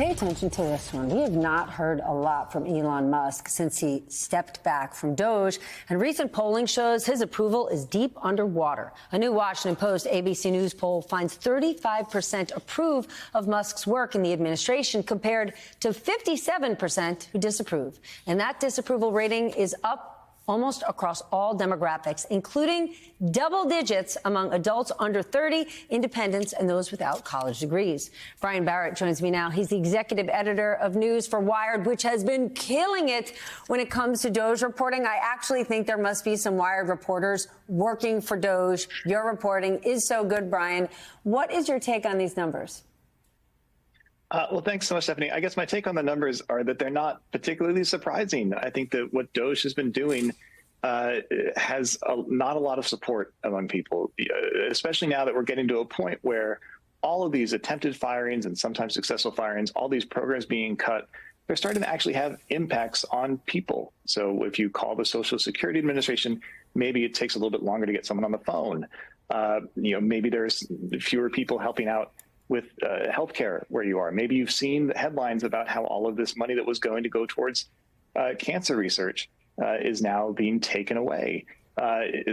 Pay attention to this one. We have not heard a lot from Elon Musk since he stepped back from Doge, and recent polling shows his approval is deep underwater. A new Washington Post ABC News poll finds 35% approve of Musk's work in the administration compared to 57% who disapprove. And that disapproval rating is up almost across all demographics, including double digits among adults under 30, independents, and those without college degrees. Brian Barrett joins me now. He's the executive editor of news for Wired, which has been killing it when it comes to Doge reporting. I actually think there must be some Wired reporters working for Doge. Your reporting is so good, Brian. What is your take on these numbers? Well, thanks so much, Stephanie. I guess my take on the numbers are that they're not particularly surprising. I think that what Doge has been doing has not a lot of support among people, especially now that we're getting to a point where all of these attempted firings and sometimes successful firings, all these programs being cut, they're starting to actually have impacts on people. So if you call the Social Security Administration, maybe it takes a little bit longer to get someone on the phone. Maybe there's fewer people helping out with healthcare where you are. Maybe you've seen the headlines about how all of this money that was going to go towards cancer research is now being taken away.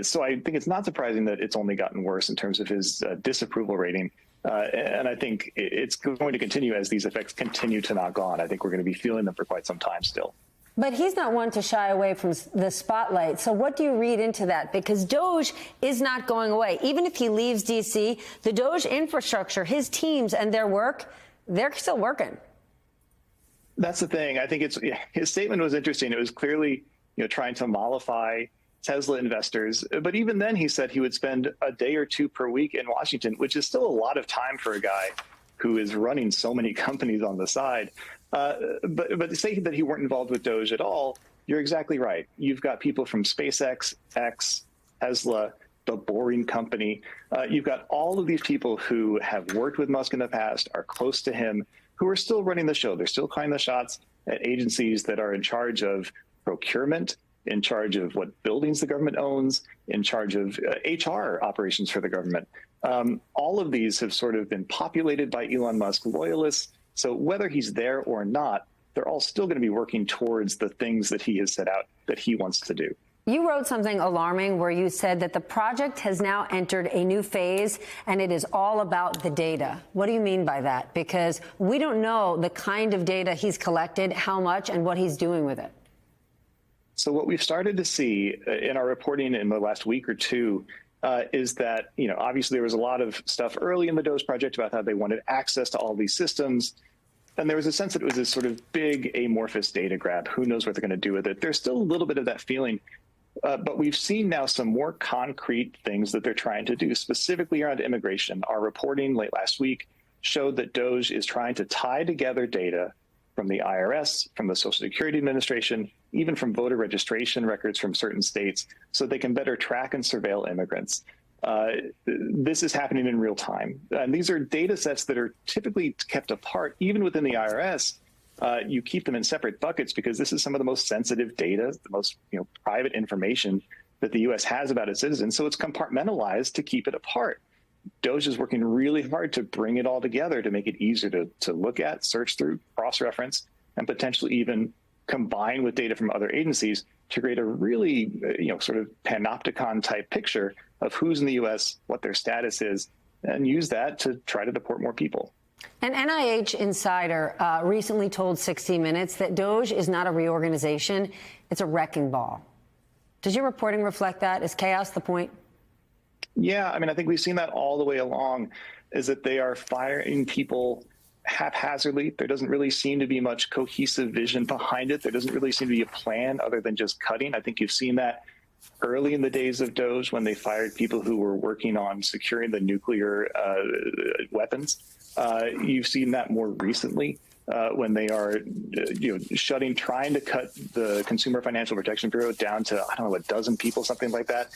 So I think it's not surprising that it's only gotten worse in terms of his disapproval rating. And I think it's going to continue as these effects continue to knock on. I think we're going to be feeling them for quite some time still. But he's not one to shy away from the spotlight. So what do you read into that? Because Doge is not going away. Even if he leaves D.C., the Doge infrastructure, his teams and their work, they're still working. That's the thing. I think his statement was interesting. It was clearly, trying to mollify Tesla investors. But even then, he said he would spend a day or two per week in Washington, which is still a lot of time for a guy who is running so many companies on the side. But to say that he weren't involved with Doge at all, you're exactly right. You've got people from SpaceX, X, Tesla, the Boring Company. You've got all of these people who have worked with Musk in the past, are close to him, who are still running the show. They're still calling the shots at agencies that are in charge of procurement, in charge of what buildings the government owns, in charge of HR operations for the government. All of these have sort of been populated by Elon Musk loyalists. So whether he's there or not, they're all still going to be working towards the things that he has set out that he wants to do. You wrote something alarming where you said that the project has now entered a new phase and it is all about the data. What do you mean by that? Because we don't know the kind of data he's collected, how much, and what he's doing with it. So what we've started to see in our reporting in the last week or two is that, obviously there was a lot of stuff early in the Doge project about how they wanted access to all these systems. And there was a sense that it was this sort of big amorphous data grab. Who knows what they're going to do with it? There's still a little bit of that feeling. But we've seen now some more concrete things that they're trying to do, specifically around immigration. Our reporting late last week showed that Doge is trying to tie together data from the IRS, from the Social Security Administration, even from voter registration records from certain states, so they can better track and surveil immigrants. This is happening in real time. And these are data sets that are typically kept apart, even within the IRS. You keep them in separate buckets because this is some of the most sensitive data, the most private information that the U.S. has about its citizens. So it's compartmentalized to keep it apart. Doge is working really hard to bring it all together to make it easier to look at, search through, cross-reference, and potentially even combine with data from other agencies to create a really, sort of panopticon type picture of who's in the U.S., what their status is, and use that to try to deport more people. An NIH insider recently told 60 Minutes that Doge is not a reorganization, it's a wrecking ball. Does your reporting reflect that? Is chaos the point? Yeah, I think we've seen that all the way along, is that they are firing people haphazardly. There doesn't really seem to be much cohesive vision behind it. There doesn't really seem to be a plan other than just cutting. I think you've seen that early in the days of Doge when they fired people who were working on securing the nuclear weapons. You've seen that more recently when they are, trying to cut the Consumer Financial Protection Bureau down to, a dozen people, something like that.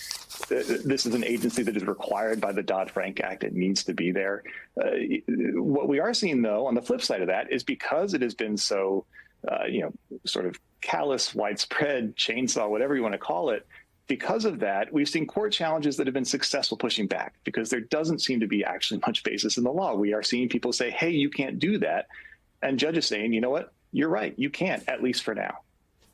This is an agency that is required by the Dodd-Frank Act. It needs to be there. What we are seeing, though, on the flip side of that is because it has been so, sort of callous, widespread, chainsaw, whatever you want to call it, because of that, we've seen court challenges that have been successful pushing back because there doesn't seem to be actually much basis in the law. We are seeing people say, hey, you can't do that. And judges saying, you know what, you're right, you can't, at least for now.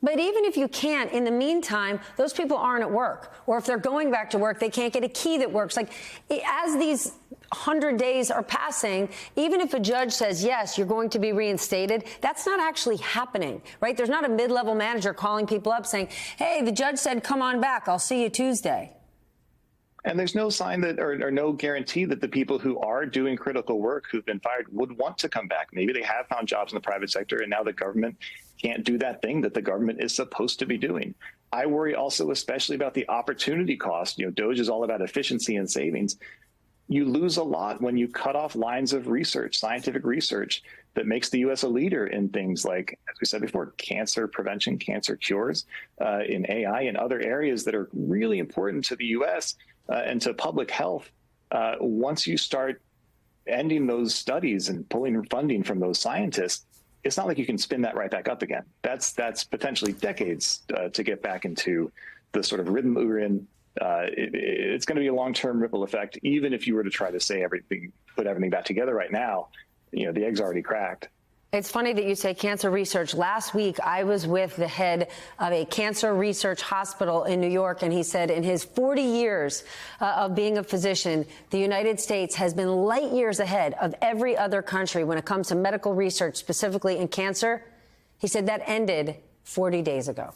But even if you can't, in the meantime, those people aren't at work. Or if they're going back to work, they can't get a key that works. Like, as these 100 days are passing, even if a judge says, yes, you're going to be reinstated, that's not actually happening, right? There's not a mid-level manager calling people up saying, hey, the judge said, come on back, I'll see you Tuesday. And there's no sign that, or no guarantee that the people who are doing critical work who've been fired would want to come back. Maybe they have found jobs in the private sector, and now the government can't do that thing that the government is supposed to be doing. I worry also especially about the opportunity cost. You know, DOGE is all about efficiency and savings. You lose a lot when you cut off lines of research, scientific research, that makes the U.S. a leader in things like, as we said before, cancer prevention, cancer cures, in AI and other areas that are really important to the U.S. And to public health. Once you start ending those studies and pulling funding from those scientists, it's not like you can spin that right back up again. That's potentially decades to get back into the sort of rhythm that we're in. It's going to be a long-term ripple effect, even if you were to try to say everything, put everything back together right now. You know, the egg's already cracked. It's funny that you say cancer research. Last week, I was with the head of a cancer research hospital in New York, and he said in his 40 years of being a physician, the United States has been light years ahead of every other country when it comes to medical research, specifically in cancer. He said that ended 40 days ago.